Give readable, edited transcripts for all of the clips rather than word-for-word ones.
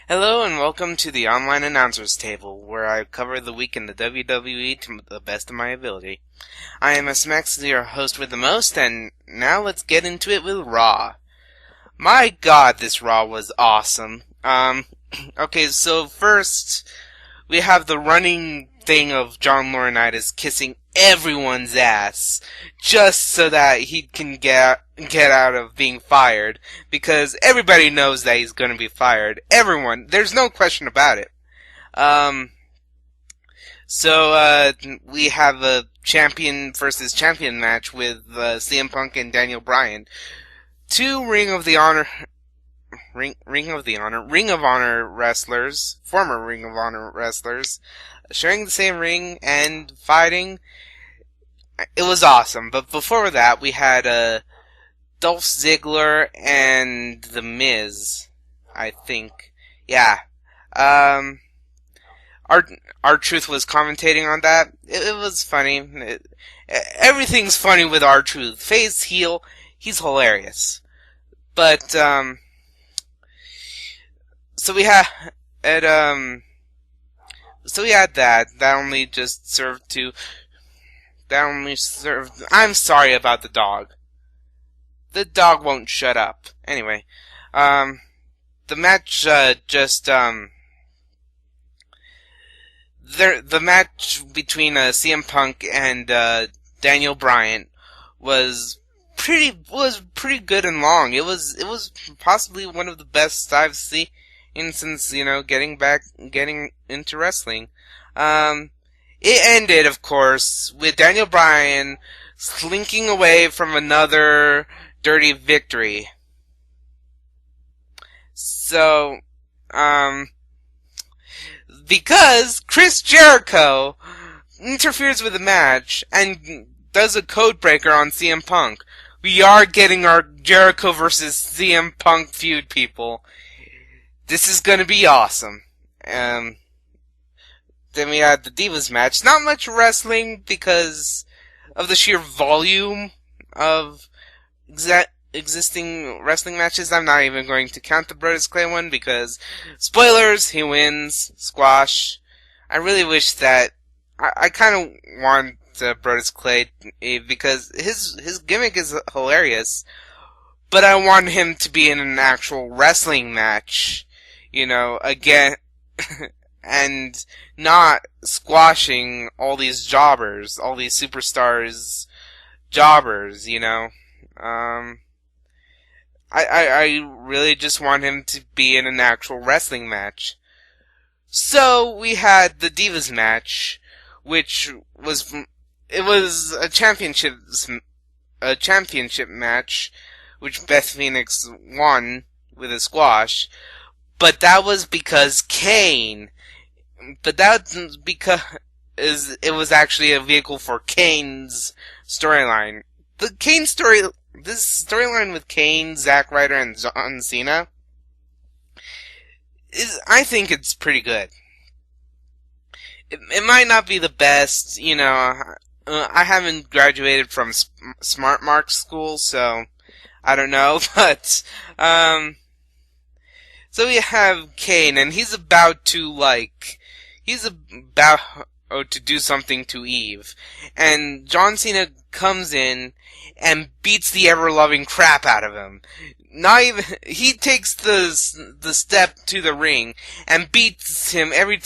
Hello and welcome to the Online Announcers Table, where I cover the week in the WWE to the best of my ability. I am SMX, your host with the most, and now let's get into it with Raw. My god, this Raw was awesome. Okay, so first, we have the running thing of John Laurinaitis kissing everyone's ass, just so that he can get out of being fired, because everybody knows that he's gonna be fired. Everyone, there's no question about it. So we have a champion versus champion match with CM Punk and Daniel Bryan. Two Ring of Honor wrestlers, former Ring of Honor wrestlers, sharing the same ring and fighting. It was awesome. But before that, we had Dolph Ziggler and The Miz, I think. Yeah. R-Truth was commentating on that. It was funny. Everything's funny with R-Truth. Face, heel, he's hilarious. But, so we had that. I'm sorry about the dog. The dog won't shut up. Anyway, the match, the match between CM Punk and Daniel Bryan was pretty good and long. It was possibly one of the best I've seen since getting into wrestling. It ended, of course, with Daniel Bryan slinking away from another dirty victory. So, because Chris Jericho interferes with the match and does a code breaker on CM Punk, we are getting our Jericho versus CM Punk feud, people. This is gonna be awesome. Then we had the Divas match. Not much wrestling because of the sheer volume of existing wrestling matches. I'm not even going to count the Brodus Clay one because, spoilers, he wins. Squash. I really wish that... I kind of want Brodus Clay because his gimmick is hilarious, but I want him to be in an actual wrestling match, again, and not squashing all these jobbers, all these superstars jobbers, I really just want him to be in an actual wrestling match. So we had the Divas match, which was a championship match, which Beth Phoenix won with a squash, but that was because Kane. But that's because it was actually a vehicle for Kane's storyline. This storyline with Kane, Zack Ryder, and John Cena I think it's pretty good. It might not be the best, I haven't graduated from Smart Mark school, so I don't know, but, so we have Kane, and he's about to do something to Eve, and John Cena comes in and beats the ever-loving crap out of him. He takes the step to the ring and beats Kane every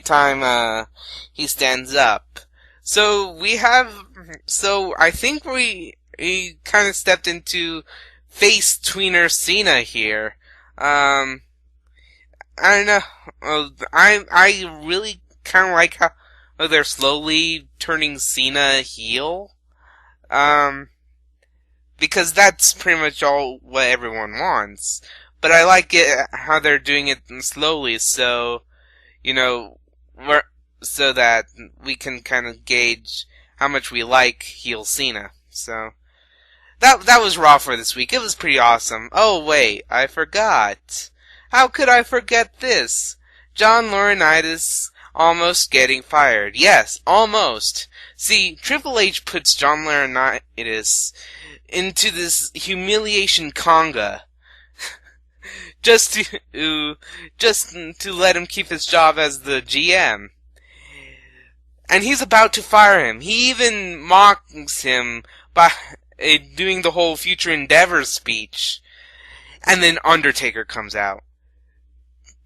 time, he stands up. So I think we kind of stepped into face tweener Cena here. I don't know. I really kind of like how they're slowly turning Cena heel. Because that's pretty much all what everyone wants. But I like it how they're doing it slowly, so so that we can kind of gauge how much we like heel Cena. So that was Raw for this week. It was pretty awesome. Oh wait, I forgot. How could I forget this? John Laurinaitis almost getting fired. Yes, almost. See, Triple H puts John Laurinaitis into this humiliation conga just to let him keep his job as the GM. And he's about to fire him. He even mocks him by doing the whole future endeavors speech. And then Undertaker comes out.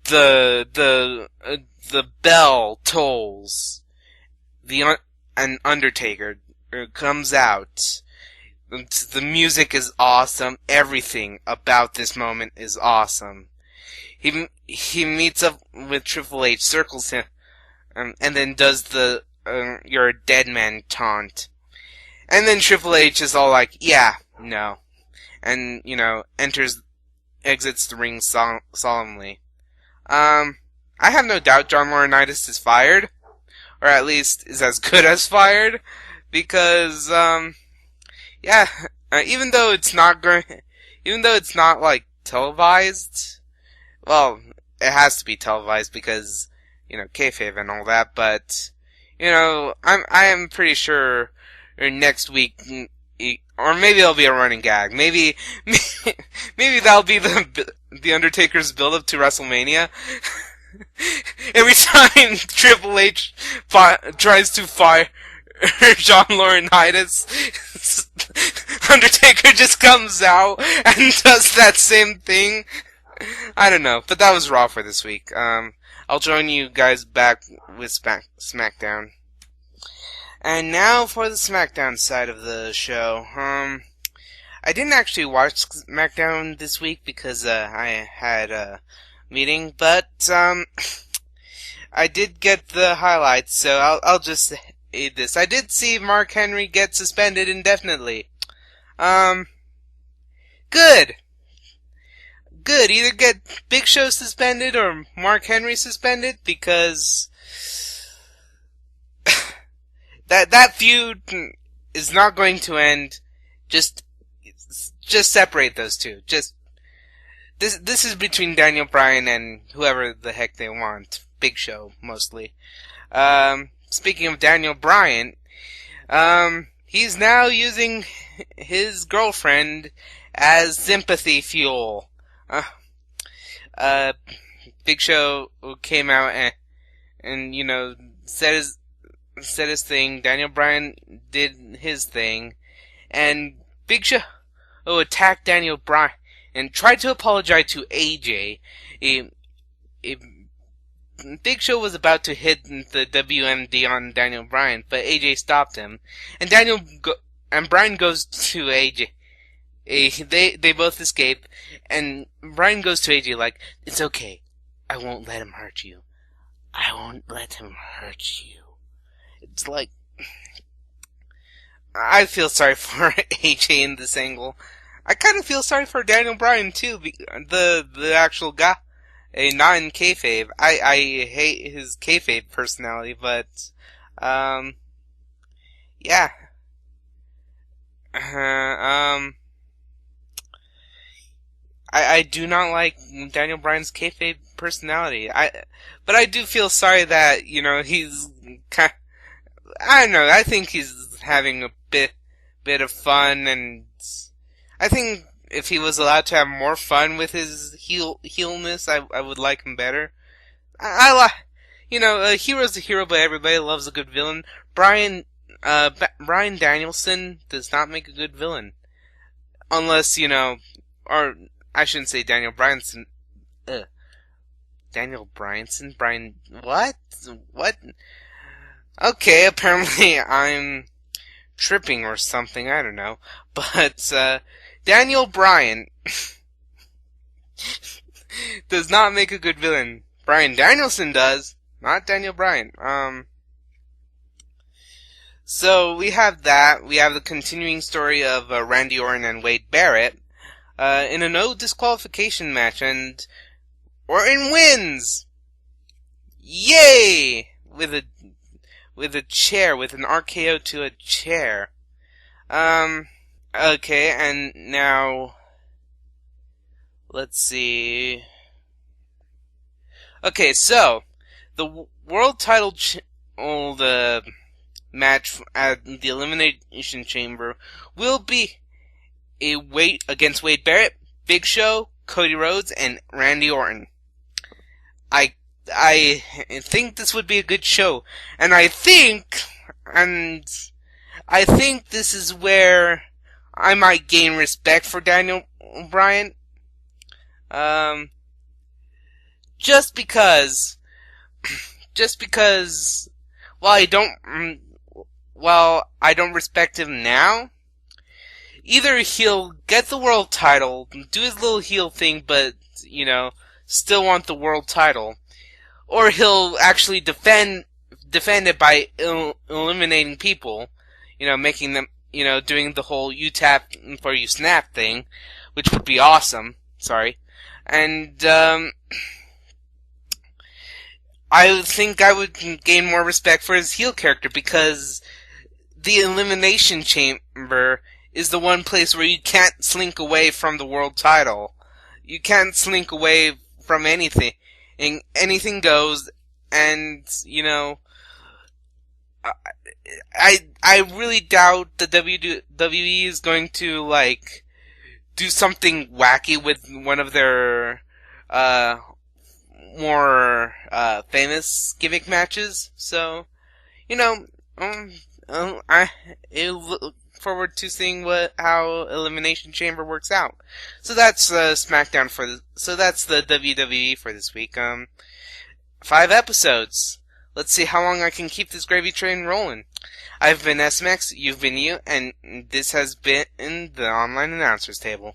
The bell tolls. And Undertaker comes out. The music is awesome. Everything about this moment is awesome. He meets up with Triple H, circles him, and then does the "you're a dead man" taunt. And then Triple H is all like, "Yeah, no," and exits the ring solemnly. I have no doubt John Laurinaitis is fired, or at least is as good as fired, because even though it's not like televised, well, it has to be televised because kayfabe and all that. But I am pretty sure next week, or maybe it'll be a running gag. Maybe that'll be the Undertaker's build up to WrestleMania. Every time Triple H tries to fire John Laurinaitis, Undertaker just comes out and does that same thing. I don't know, but that was Raw for this week. I'll join you guys back with SmackDown. And now for the SmackDown side of the show. I didn't actually watch SmackDown this week because I had a meeting, but I did get the highlights, so I'll just aid this. I did see Mark Henry get suspended indefinitely. Good. Either get Big Show suspended or Mark Henry suspended, because that feud is not going to end. Just separate those two. This is between Daniel Bryan and whoever the heck they want. Big Show, mostly. Speaking of Daniel Bryan, he's now using his girlfriend as sympathy fuel. Big Show came out and said his thing. Daniel Bryan did his thing, and Big Show attacked Daniel Bryan and tried to apologize to AJ. Big Show was about to hit the WMD on Daniel Bryan, but AJ stopped him, and Bryan goes to AJ. They both escape, and Bryan goes to AJ like, "It's okay. I won't let him hurt you. I won't let him hurt you." It's like, I feel sorry for AJ in this angle. I kind of feel sorry for Daniel Bryan too, the actual guy, not in kayfabe. I hate his kayfabe personality, but yeah. I do not like Daniel Bryan's kayfabe personality. But I do feel sorry that he's kind. I don't know. I think he's having a bit of fun, and I think if he was allowed to have more fun with his heelness, I would like him better. I like, a hero's a hero, but everybody loves a good villain. Bryan Danielson does not make a good villain, unless or I shouldn't say Daniel Bryanson. Daniel Bryanson? Brian... What? What? Okay, apparently I'm tripping or something, I don't know. But, Daniel Bryan does not make a good villain. Bryan Danielson does, not Daniel Bryan. So we have that. We have the continuing story of Randy Orton and Wade Barrett in a no disqualification match, and Orton wins! Yay! With a chair, with an RKO to a chair. Okay, and now let's see. Okay, so the world title the match at the Elimination Chamber will be against Wade Barrett, Big Show, Cody Rhodes, and Randy Orton. I think this would be a good show, and I think this is where I might gain respect for Daniel Bryan. Just because, while I don't respect him now, either he'll get the world title, do his little heel thing, but, still want the world title, or he'll actually defend it by eliminating people, making them, doing the whole you tap before you snap thing, which would be awesome. Sorry. And, I think I would gain more respect for his heel character, because the Elimination Chamber is the one place where you can't slink away from the world title. You can't slink away from anything. Anything goes, and, I really doubt the WWE is going to, do something wacky with one of their, more, famous gimmick matches. So, I look forward to seeing how Elimination Chamber works out. So that's SmackDown so that's the WWE for this week. 5 episodes. Let's see how long I can keep this gravy train rolling. I've been SMX, you've been you, and this has been the Online Announcers Table.